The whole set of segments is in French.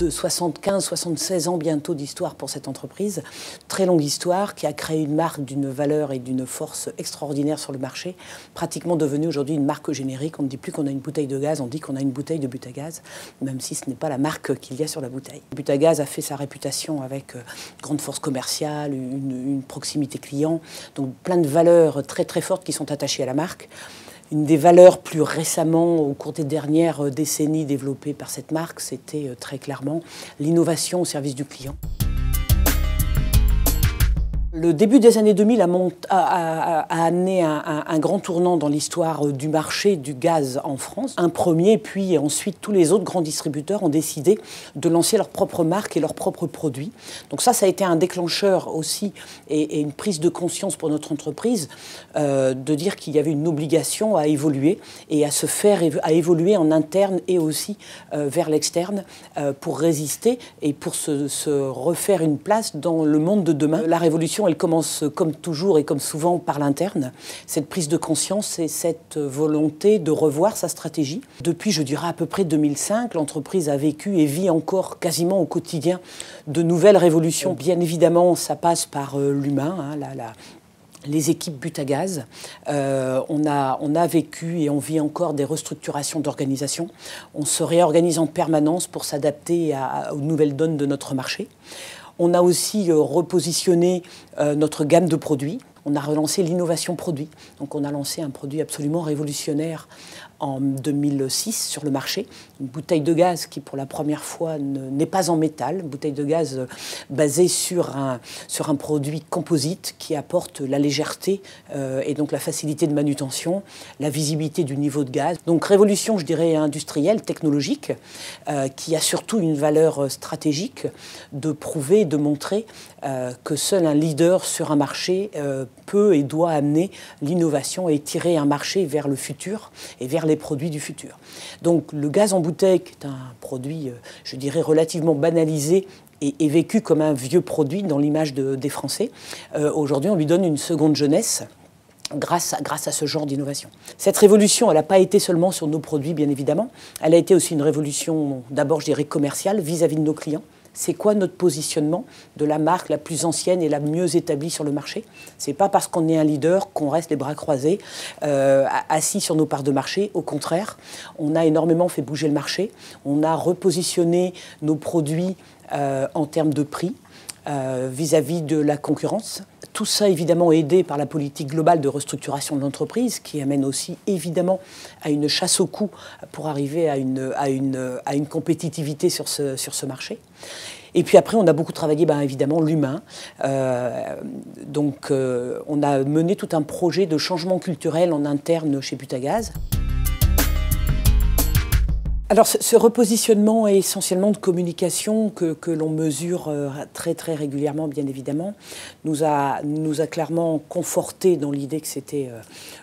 de 75-76 ans bientôt d'histoire pour cette entreprise. Très longue histoire qui a créé une marque d'une valeur et d'une force extraordinaire sur le marché, pratiquement devenue aujourd'hui une marque générique. On ne dit plus qu'on a une bouteille de gaz, on dit qu'on a une bouteille de Butagaz, même si ce n'est pas la marque qu'il y a sur la bouteille. Butagaz a fait sa réputation avec grande force commerciale, une proximité client, donc plein de valeurs très très fortes qui sont attachées à la marque. Une des valeurs plus récemment, au cours des dernières décennies développées par cette marque, c'était très clairement l'innovation au service du client. Le début des années 2000 a amené un grand tournant dans l'histoire du marché du gaz en France. Un premier, puis ensuite tous les autres grands distributeurs ont décidé de lancer leur propre marque et leurs propres produits. Donc ça a été un déclencheur aussi et une prise de conscience pour notre entreprise de dire qu'il y avait une obligation à évoluer et à se faire à évoluer en interne et aussi vers l'externe pour résister et pour se refaire une place dans le monde de demain. La révolution, elle commence comme toujours et comme souvent par l'interne. Cette prise de conscience et cette volonté de revoir sa stratégie. Depuis, je dirais à peu près 2005, l'entreprise a vécu et vit encore quasiment au quotidien de nouvelles révolutions. Bien évidemment, ça passe par l'humain, les équipes Butagaz. On a vécu et on vit encore des restructurations d'organisation. On se réorganise en permanence pour s'adapter aux nouvelles donnes de notre marché. On a aussi repositionné notre gamme de produits. On a relancé l'innovation produit. Donc on a lancé un produit absolument révolutionnaire en 2006 sur le marché. Une bouteille de gaz qui pour la première fois n'est pas en métal. Une bouteille de gaz basée sur un produit composite qui apporte la légèreté et donc la facilité de manutention, la visibilité du niveau de gaz. Donc révolution, je dirais, industrielle, technologique, qui a surtout une valeur stratégique de prouver, de montrer que seul un leader sur un marché peut et doit amener l'innovation et tirer un marché vers le futur et vers les produits du futur. Donc le gaz en bouteille, qui est un produit, je dirais, relativement banalisé et vécu comme un vieux produit dans l'image des Français, aujourd'hui on lui donne une seconde jeunesse grâce à ce genre d'innovation. Cette révolution, elle n'a pas été seulement sur nos produits, bien évidemment, elle a été aussi une révolution, d'abord je dirais commerciale, vis-à-vis de nos clients. C'est quoi notre positionnement de la marque la plus ancienne et la mieux établie sur le marché? C'est pas parce qu'on est un leader qu'on reste les bras croisés, assis sur nos parts de marché. Au contraire, on a énormément fait bouger le marché. On a repositionné nos produits en termes de prix vis-à-vis de la concurrence. Tout ça, évidemment, aidé par la politique globale de restructuration de l'entreprise, qui amène aussi, évidemment, à une chasse aux coûts pour arriver à une compétitivité sur ce marché. Et puis après, on a beaucoup travaillé, évidemment, l'humain. Donc, on a mené tout un projet de changement culturel en interne chez Butagaz. Alors ce repositionnement est essentiellement de communication que l'on mesure très très régulièrement, bien évidemment, nous a clairement conforté dans l'idée que c'était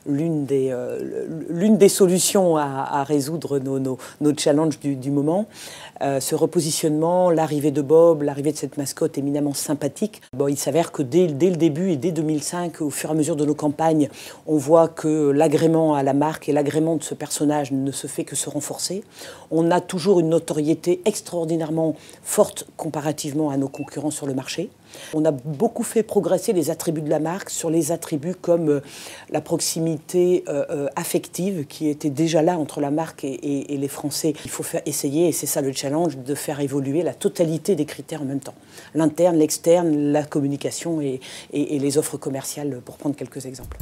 l'une des solutions à résoudre nos challenges du moment. Ce repositionnement, l'arrivée de Bob, l'arrivée de cette mascotte éminemment sympathique. Bon, il s'avère que dès le début et dès 2005, au fur et à mesure de nos campagnes, on voit que l'agrément à la marque et l'agrément de ce personnage ne se fait que se renforcer. On a toujours une notoriété extraordinairement forte comparativement à nos concurrents sur le marché. On a beaucoup fait progresser les attributs de la marque sur les attributs comme la proximité affective qui était déjà là entre la marque et les Français. Il faut essayer, et c'est ça le challenge, de faire évoluer la totalité des critères en même temps. L'interne, l'externe, la communication et les offres commerciales, pour prendre quelques exemples.